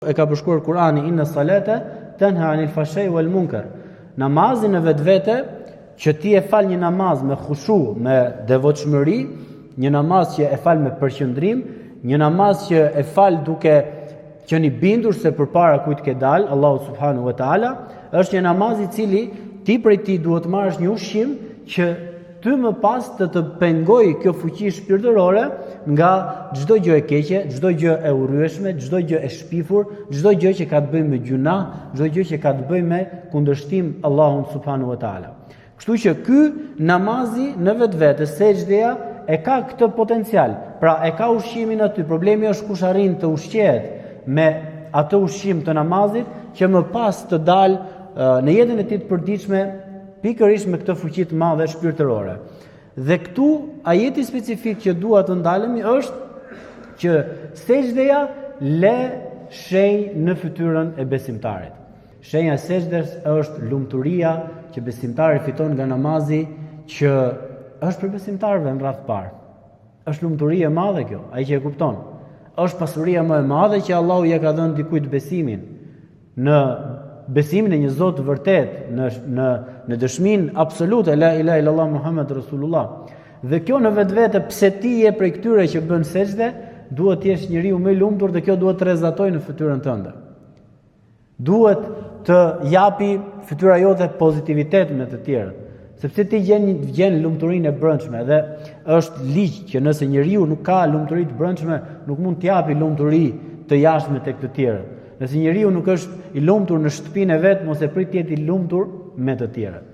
E ka përshkruar Kurani inna salata tanha anil fahsha'i wal munkar. Namazin në vetvete që ti e fal një namaz me khushu, me devotshmëri, një namaz që e fal me përqendrim, një namaz që e fal duke qenë i bindur se përpara kujt ke dal, Allahu subhanahu wa taala, është një namaz i cili ti prej ti duhet marrësh një ushqim që ty më pas të pengoj kjo fuqi shpirtërore nga çdo gjë e keqe, çdo gjë e urryeshme, çdo gjë e shpifur, çdo gjë që ka të bëjë me gjuna, çdo gjë që ka të bëjë me kundërshtim Allahun subhanahu wa taala. Kështu që ky namazi në vetvete, sejdja e ka këtë potencial. Pra e ka ushqimin aty. Problemi është kush arrin të ushqehet me atë ushqim të namazit që më pas të dalë në jetën e tij të përditshme pikërisht me këtë fuqi të madhe shpirtërore. Dhe këtu ajeti specifik që dua të ndalemi është që sejdja le shenjë në fytyrën e besimtarit. Shenja e sejdës është lumturia që besimtari fiton nga namazi, që është për besimtarëve në radh parë. Është lumturia e madhe kjo, ai që e kupton. Është pasuria më e madhe që Allahu ja ka dhënë dikujt besimin në besimin e një Zot të vërtet, në dëshminë absolute la ilaha illallah Muhammed Rasulullah. Dhe kjo në vetvete, pse ti je prej këtyre që bën sejdë, duhet të jesh njeriu më i lumtur dhe kjo duhet të rrezatojë në fytyrën tënde. Duhet të japi fytyra jote pozitivitet me të tjerët, sepse ti gjen lumturinë e brendshme dhe është ligj që nëse njeriu nuk ka lumturi të brendshme, nuk mund të japi lumturi të jashtme tek të tjerët. Nëse njeriu nuk është i lumtur në shtëpinë e vet, mos e prit të jetë i lumtur me të tjerët.